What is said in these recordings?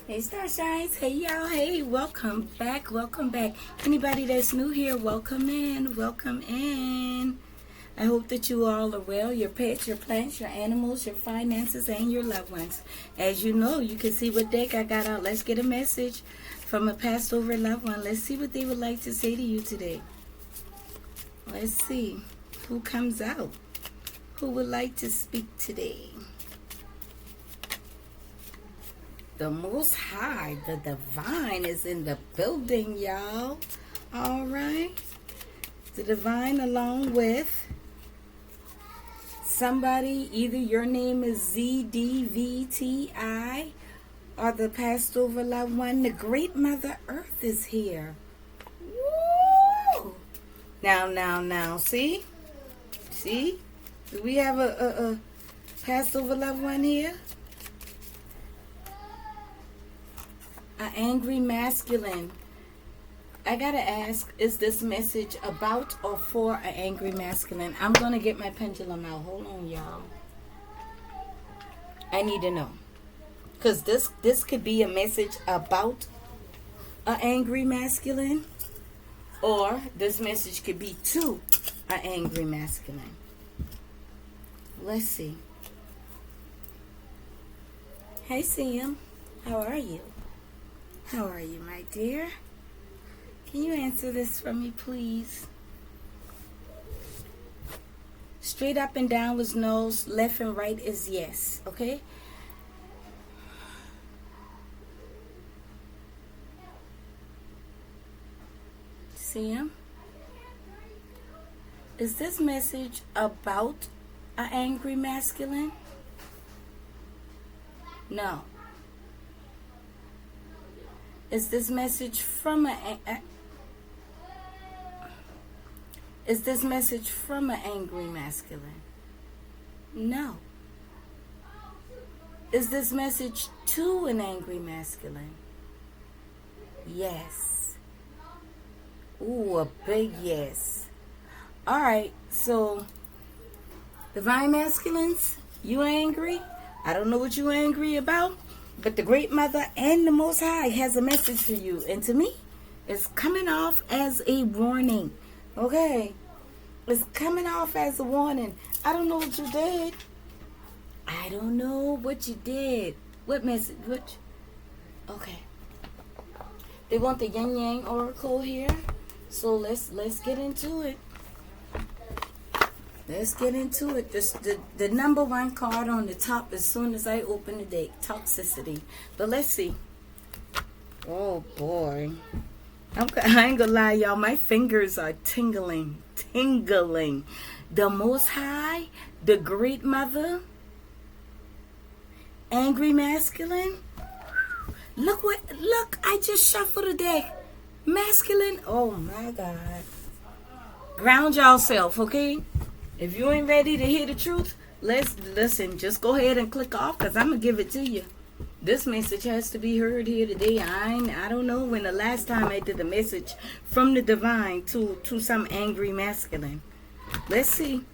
Hey Starshines, hey y'all, hey, welcome back, welcome back. Anybody that's new here, welcome in, welcome in. I hope that you all are well, your pets, your plants, your animals, your finances, and your loved ones. As you know, you can see what deck I got out. Let's get a message from a passed over loved one. Let's see what they would like to say to you today. Let's see who comes out. Who would like to speak today? The Most High, the Divine is in the building, y'all. All right. The Divine along with somebody, either your name is ZDVTI or the passed over loved one. The Great Mother Earth is here. Woo! Now. See? See? Do we have a passed over loved one here? An angry masculine. I gotta ask, is this message about or for an angry masculine? I'm gonna get my pendulum out. Hold on, y'all. I need to know. Because this could be a message about an angry masculine, or this message could be to an angry masculine. Let's see. Hey, Sam. How are you? How are you, my dear? Can you answer this for me, please? Straight up and down was no's. Left and right is yes. Okay? Sam? Is this message about an angry masculine? No. Is this message from an angry masculine? No. Is this message to an angry masculine? Yes. Ooh, a big yes. All right, so Divine Masculines, you angry? I don't know what you angry about. But the Great Mother and the Most High has a message for you. And to me, it's coming off as a warning. Okay? It's coming off as a warning. I don't know what you did. I don't know what you did. What message? What? Okay. They want the Yin Yang Oracle here. So let's get into it. Let's get into it. The number one card on the top as soon as I open the deck. Toxicity. But let's see. Oh, boy. I ain't gonna lie, y'all. My fingers are tingling. Tingling. The Most High. The Great Mother. Angry Masculine. Look, I just shuffled the deck. Masculine. Oh, my God. Ground yourself, okay? If you ain't ready to hear the truth, listen. Just go ahead and click off, because I'm going to give it to you. This message has to be heard here today. I don't know when the last time I did a message from the Divine to some angry masculine. Let's see.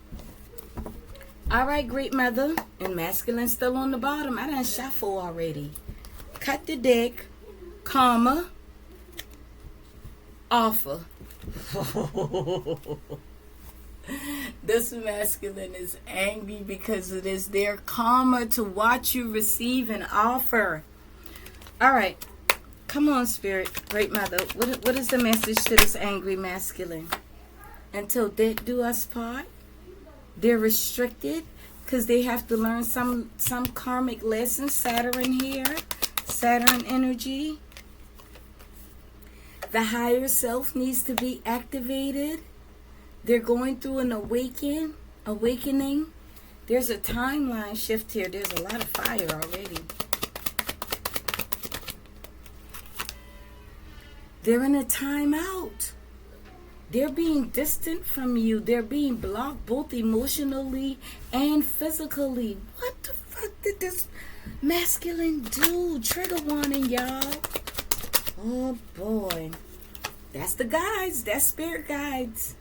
All right, Great Mother. And masculine still on the bottom. I done shuffle already. Cut the deck. Karma. Offer. This masculine is angry because it is their karma to watch you receive an offer. All right. Come on, Spirit. Great Mother. What is the message to this angry masculine? Until death do us part. They're restricted because they have to learn some karmic lessons. Saturn here. Saturn energy. The higher self needs to be activated. They're going through an awakening. There's a timeline shift here. There's a lot of fire already. They're in a timeout. They're being distant from you. They're being blocked both emotionally and physically. What the fuck did this masculine do? Trigger warning, y'all. Oh, boy. That's the guides. That's spirit guides.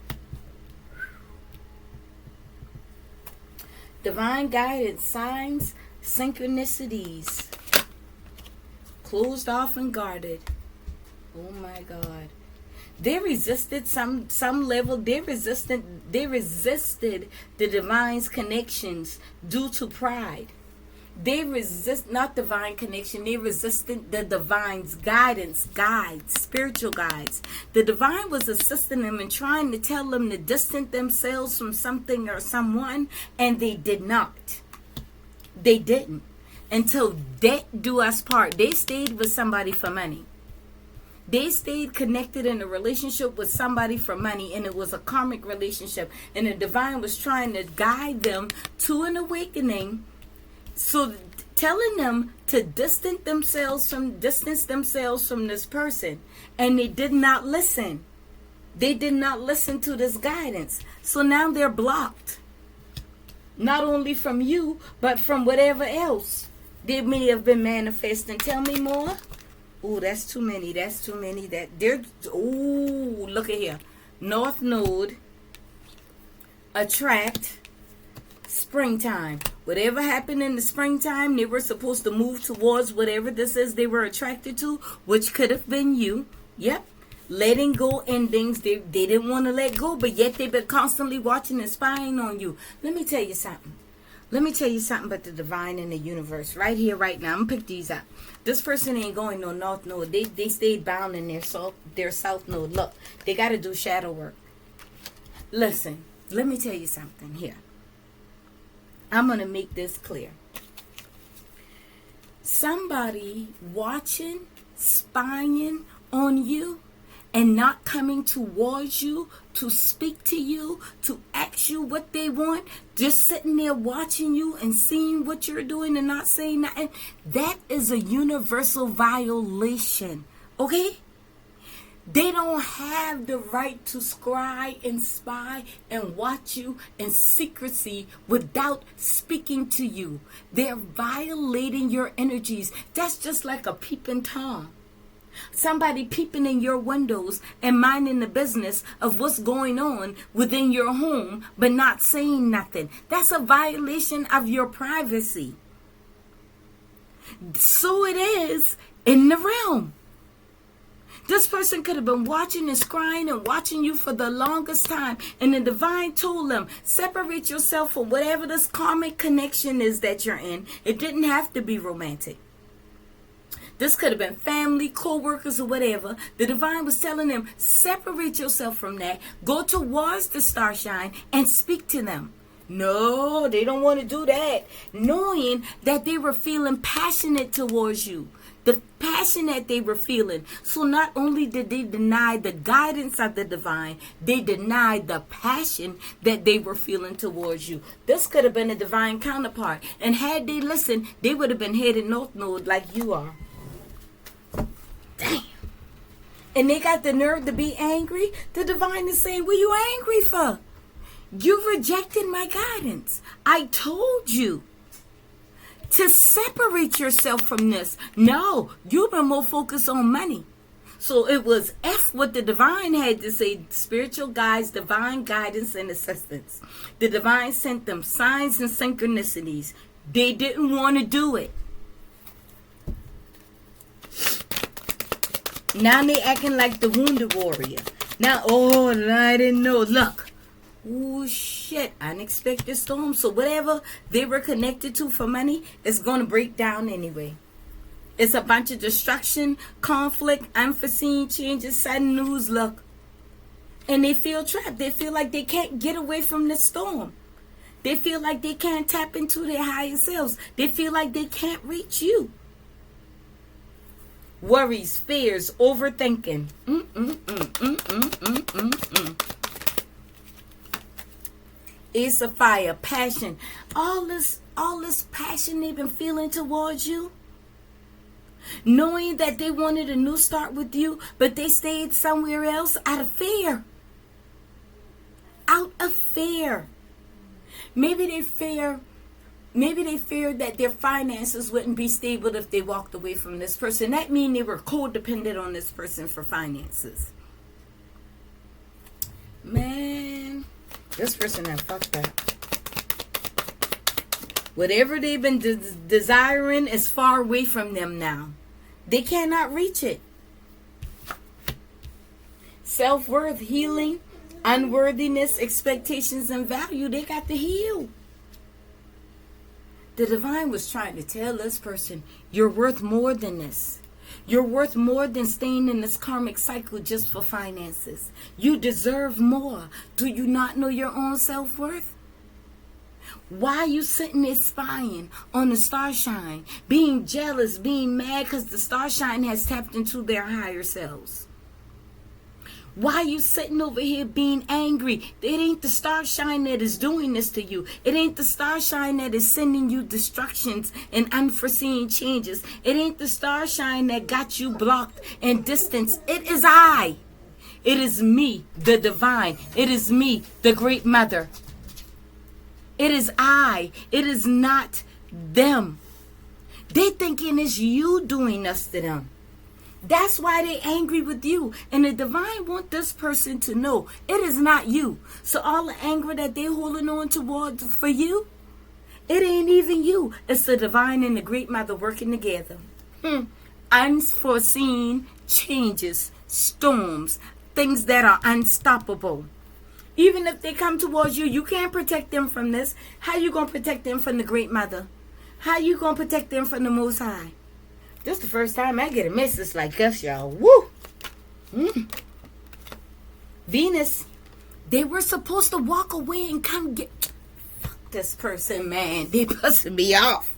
Divine guidance, signs, Synchronicities. Closed off and guarded. Oh my God. They resisted some level. They resisted the divine's connections due to pride. They resist not divine connection. They resisted the divine's guidance, spiritual guides. The divine was assisting them and trying to tell them to distance themselves from something or someone, and they did not. They didn't. Until death do us part. They stayed with somebody for money. They stayed connected in a relationship with somebody for money, and it was a karmic relationship. And the divine was trying to guide them to an awakening. So telling them to distance themselves from this person, and they did not listen. They did not listen to this guidance. So now they're blocked. Not only from you, but from whatever else they may have been manifesting. Tell me more. Oh, that's too many. That's too many. Look at here. North Node. Attract. Springtime. Whatever happened in the springtime, they were supposed to move towards whatever this is they were attracted to, which could have been you. Yep. Letting go endings. They didn't want to let go, but yet they've been constantly watching and spying on you. Let me tell you something. Let me tell you something about the divine and the universe. Right here, right now. I'm going to pick these up. This person ain't going no north node. They stayed bound in their south node. Look, they got to do shadow work. Listen, let me tell you something here. I'm going to make this clear. Somebody watching, spying on you, and not coming towards you to speak to you, to ask you what they want, just sitting there watching you and seeing what you're doing and not saying nothing, that is a universal violation. Okay? They don't have the right to scry and spy and watch you in secrecy without speaking to you. They're violating your energies. That's just like a peeping Tom. Somebody peeping in your windows and minding the business of what's going on within your home, but not saying nothing. That's a violation of your privacy. So it is in the realm. This person could have been watching and scrying and watching you for the longest time. And the divine told them, separate yourself from whatever this karmic connection is that you're in. It didn't have to be romantic. This could have been family, co-workers, or whatever. The divine was telling them, separate yourself from that. Go towards the starshine and speak to them. No, they don't want to do that. Knowing that they were feeling passionate towards you. The passion that they were feeling. So not only did they deny the guidance of the divine, they denied the passion that they were feeling towards you. This could have been a divine counterpart. And had they listened, they would have been headed north node like you are. Damn. And they got the nerve to be angry. The divine is saying, what are you angry for? You rejected my guidance. I told you to separate yourself from this. No, you've been more focused on money. So it was F what the divine had to say. Spiritual guides, divine guidance and assistance. The divine sent them signs and synchronicities. They didn't want to do it. Now they acting like the wounded warrior. Now, oh, I didn't know. Look. Oh, shit. Unexpected storm. So whatever they were connected to for money is going to break down anyway. It's a bunch of destruction, conflict, unforeseen changes, sudden news. Look. And they feel trapped. They feel like they can't get away from the storm. They feel like they can't tap into their higher selves. They feel like they can't reach you. Worries, fears, overthinking. Ace of fire, passion. All this passion they've been feeling towards you. Knowing that they wanted a new start with you, but they stayed somewhere else out of fear. Out of fear. Maybe they feared that their finances wouldn't be stable if they walked away from this person. That means they were codependent on this person for finances. Man, this person had fucked up. Whatever they've been desiring is far away from them now. They cannot reach it. Self-worth, healing, unworthiness, expectations, and value, they got to heal. The divine was trying to tell this person, you're worth more than this. You're worth more than staying in this karmic cycle just for finances. You deserve more. Do you not know your own self-worth? Why are you sitting there spying on the starshine, being jealous, being mad because the starshine has tapped into their higher selves? Why are you sitting over here being angry? It ain't the starshine that is doing this to you. It ain't the starshine that is sending you destructions and unforeseen changes. It ain't the starshine that got you blocked and distanced. It is I. It is me, the divine. It is me, the great mother. It is I. It is not them. They thinking it's you doing this to them. That's why they angry with you. And the divine want this person to know it is not you. So all the anger that they holding on towards for you, it ain't even you. It's the divine and the great mother working together. Unforeseen changes, storms, things that are unstoppable. Even if they come towards you, you can't protect them from this. How you going to protect them from the great mother? How you going to protect them from the Most High? This is the first time I get a message like this, y'all. Woo! Venus, they were supposed to walk away and come get... Fuck this person, man. They pissing me off.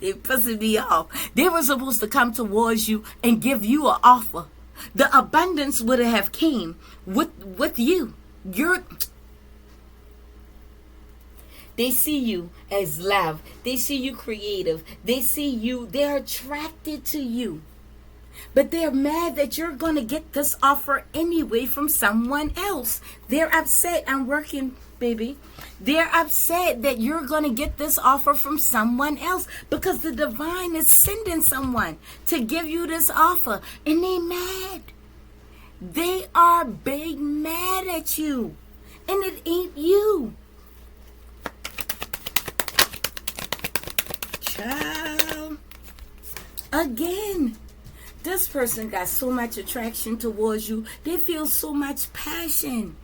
They pissing me off. They were supposed to come towards you and give you an offer. The abundance would have came with you. They see you as love. They see you creative. They see you. They're attracted to you. But they're mad that you're going to get this offer anyway from someone else. They're upset. I'm working, baby. They're upset that you're going to get this offer from someone else because the divine is sending someone to give you this offer. And they mad. They are big mad at you. And it ain't you. Child. Again, this person got so much attraction towards you. They feel so much passion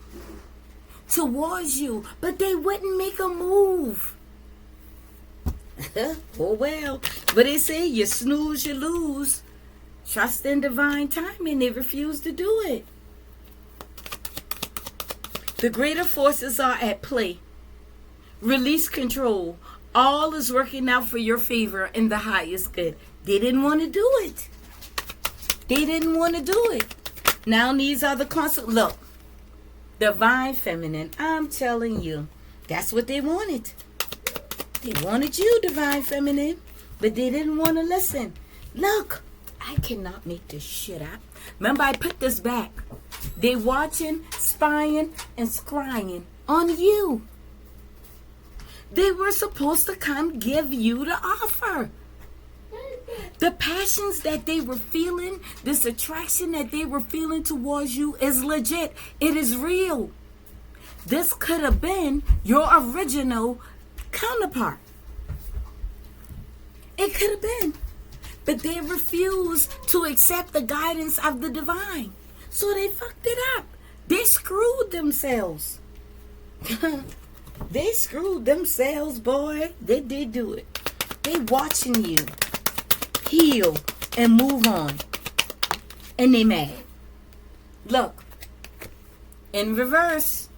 towards you, but they wouldn't make a move. Oh well, but they say you snooze, you lose. Trust in divine timing. They refuse to do it. The greater forces are at play. Release control. All is working out for your favor in the highest good. They didn't want to do it. They didn't want to do it. Now these are the consequences. Look, divine feminine, I'm telling you, that's what they wanted. They wanted you, divine feminine, but they didn't want to listen. Look, I cannot make this shit up. Remember, I put this back. They watching, spying, and scrying on you. They were supposed to come give you the offer. The passions that they were feeling, this attraction that they were feeling towards you is legit. It is real. This could have been your original counterpart. It could have been. But they refused to accept the guidance of the divine. So they fucked it up. They screwed themselves. They screwed themselves, boy. They did do it. They watching you heal and move on. And they mad. Look. In reverse.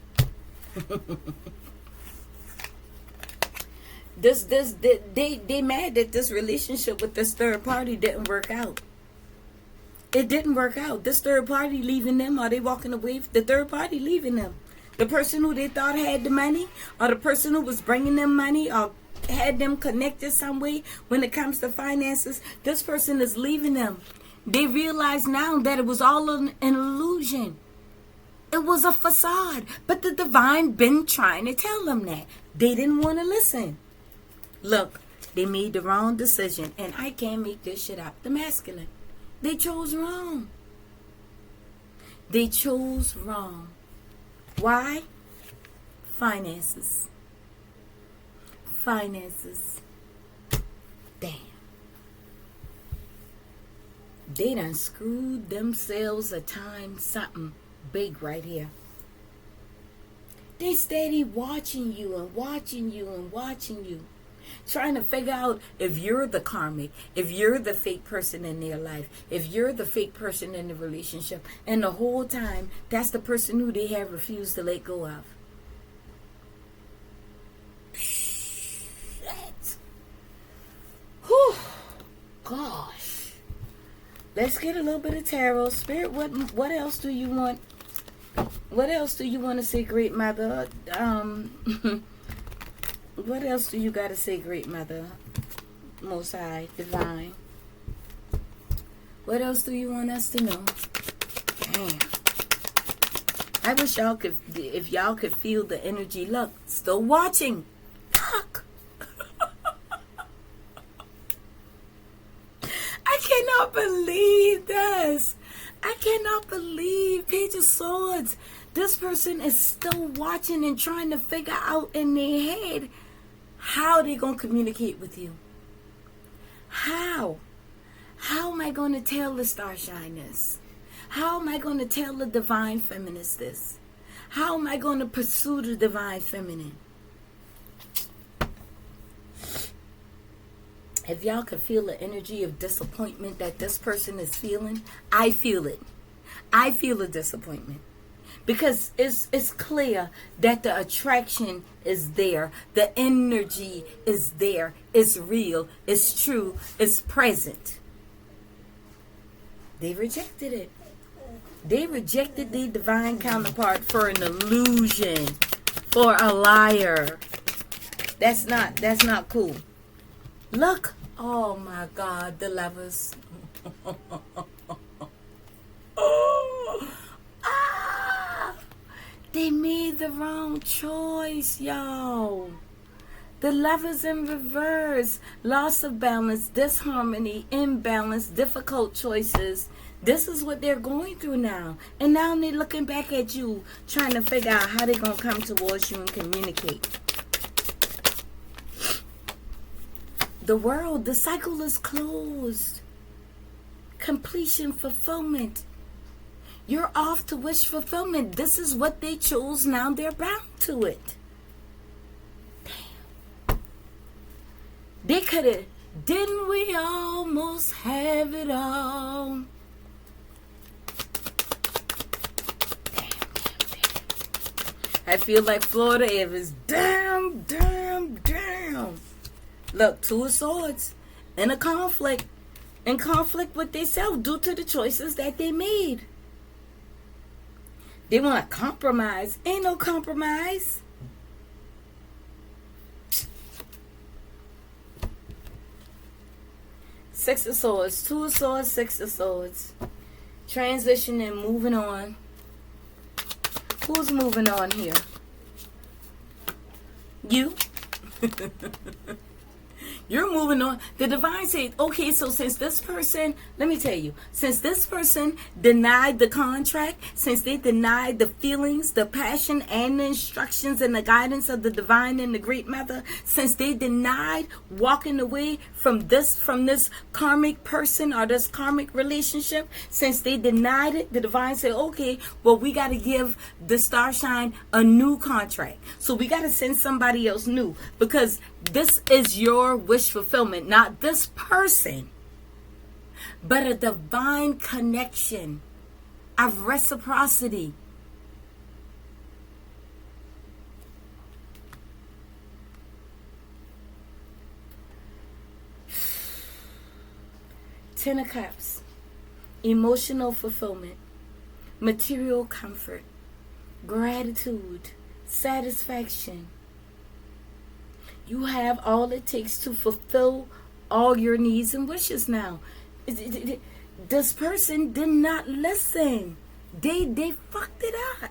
They mad that this relationship with this third party didn't work out. It didn't work out. This third party leaving them, or they walking away? The third party leaving them. The person who they thought had the money, or the person who was bringing them money, or had them connected some way when it comes to finances, this person is leaving them. They realize now that it was all an illusion. It was a facade. But the divine been trying to tell them that. They didn't want to listen. Look, they made the wrong decision, and I can't make this shit up. The masculine. They chose wrong. They chose wrong. Why? Finances. finances. Damn. They done screwed themselves a time something big right here. They steady watching you and watching you and watching you. Trying to figure out if you're the karmic, if you're the fake person in their life, if you're the fake person in the relationship. And the whole time, that's the person who they have refused to let go of. Shit. Whew. Gosh. Let's get a little bit of tarot. Spirit, what else do you want? What else do you want to say, Great Mother? What else do you got to say, Great Mother? Most High, Divine. What else do you want us to know? Damn. I wish y'all could, if y'all could feel the energy. Look, still watching. Fuck. I cannot believe this. I cannot believe Page of Swords. This person is still watching and trying to figure out in their head how they going to communicate with you. How? How am I going to tell the starshine this? How am I going to tell the divine feminist this? How am I going to pursue the divine feminine? If y'all could feel the energy of disappointment that this person is feeling, I feel it. I feel the disappointment. Because it's clear that the attraction is there. The energy is there. It's real. It's true. It's present. They rejected it. They rejected the divine counterpart for an illusion. For a liar. That's not cool. Look. Oh my God, the Lovers. They made the wrong choice, y'all. The Lovers in reverse. Loss of balance, disharmony, imbalance, difficult choices. This is what they're going through now. And now they're looking back at you, trying to figure out how they're going to come towards you and communicate. The world, the cycle is closed. Completion, fulfillment. You're off to wish fulfillment. This is what they chose. Now they're bound to it. Damn. They could have. Didn't we almost have it all? Damn. I feel like Florida Evans. Damn. Look, Two of Swords. In a conflict. In conflict with themselves due to the choices that they made. They want to compromise. Ain't no compromise. Six of Swords. Two of Swords. Six of Swords. Transitioning, moving on. Who's moving on here? You. You're moving on. The divine said, okay, so since this person, let me tell you, since this person denied the contract, since they denied the feelings, the passion, and the instructions and the guidance of the divine and the Great Mother, since they denied walking away from this karmic person or this karmic relationship, since they denied it, the divine said, okay, well, we got to give the starshine a new contract. So we got to send somebody else new, because this is your wish fulfillment, not this person, but a divine connection of reciprocity. Ten of Cups, emotional fulfillment, material comfort, gratitude, satisfaction. You have all it takes to fulfill all your needs and wishes now. This person did not listen. They fucked it up.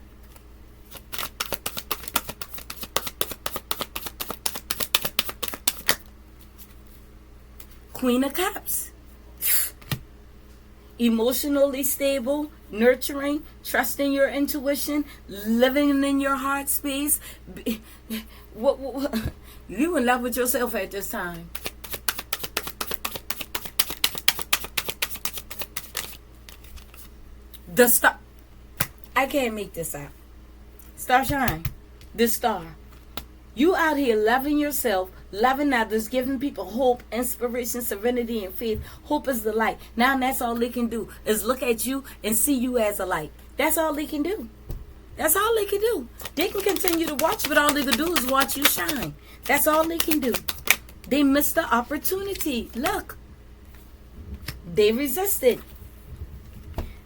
Queen of Cups. Emotionally stable, nurturing, trusting your intuition, living in your heart space. You in love with yourself at this time. The star. I can't make this out. Starshine. The star. You out here loving yourself, loving others, giving people hope, inspiration, serenity, and faith. Hope is the light. Now that's all they can do is look at you and see you as a light. That's all they can do. That's all they can do. They can continue to watch, but all they can do is watch you shine. That's all they can do. They missed the opportunity. Look. They resisted.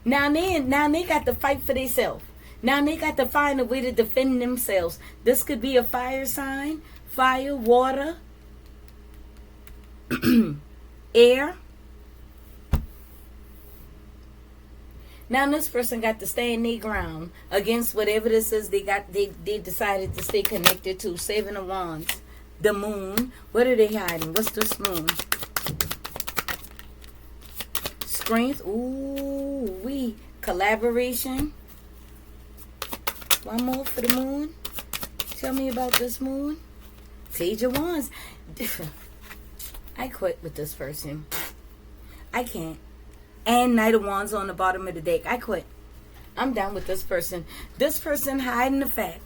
Now they got to fight for themselves. Now they got to find a way to defend themselves. This could be a fire sign, fire, water, air. Now this person got to stand their ground against whatever this is they decided to stay connected to. Seven of Wands. The moon. What are they hiding? What's this moon? Strength. Ooh, collaboration. One more for the moon. Tell me about this moon. Page of Wands. I quit with this person. I can't. And Knight of Wands on the bottom of the deck. I quit. I'm done with this person. This person hiding the fact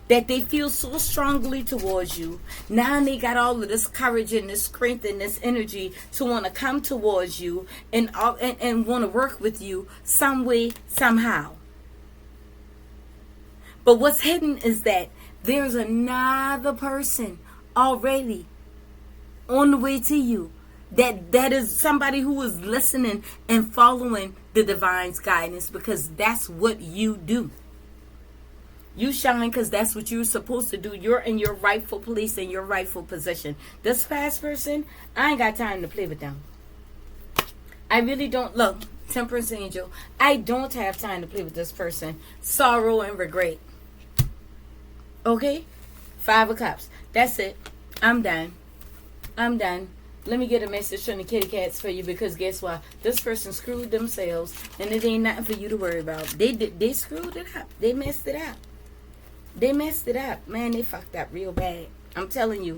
that they feel so strongly towards you. Now they got all of this courage and this strength and this energy to want to come towards you and want to work with you some way, somehow. But what's hidden is that there's another person already on the way to you. That is somebody who is listening and following the divine's guidance, because that's what you do. You shine because that's what you're supposed to do. You're in your rightful place and your rightful position. This past person, I ain't got time to play with them. I really don't. Look, Temperance Angel, I don't have time to play with this person. Sorrow and regret. Okay? 5 of Cups. That's it. I'm done. I'm done. Let me get a message from the kitty cats for you, because guess what? This person screwed themselves, and it ain't nothing for you to worry about. They screwed it up. They messed it up. They messed it up. Man, they fucked up real bad. I'm telling you.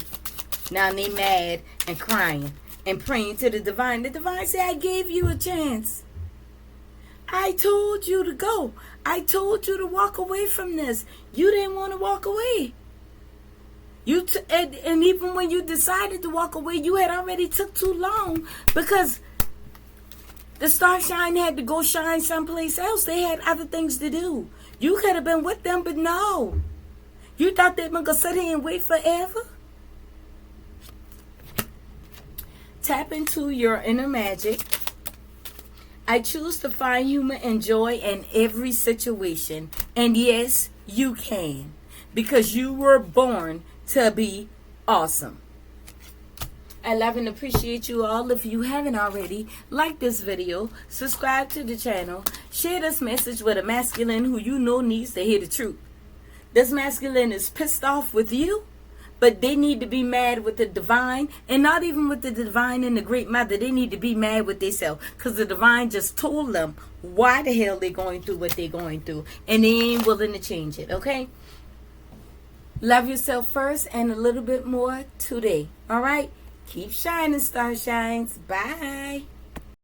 Now they mad and crying and praying to the divine. The divine said, I gave you a chance. I told you to go. I told you to walk away from this. You didn't want to walk away. And even when you decided to walk away, you had already took too long, because the starshine had to go shine someplace else. They had other things to do. You could have been with them, but no. You thought they were going to sit here and wait forever? Tap into your inner magic. I choose to find humor and joy in every situation. And yes, you can. Because you were born to be awesome. I love and appreciate you all. If you haven't already, like this video, subscribe to the channel, share this message with a masculine who you know needs to hear the truth. This masculine is pissed off with you, but they need to be mad with the divine, and not even with the divine and the great mother. They need to be mad with themselves, because the divine just told them why the hell they're going through what they're going through, and they ain't willing to change it. Okay? Love yourself first and a little bit more today. All right? Keep shining, star shines. Bye.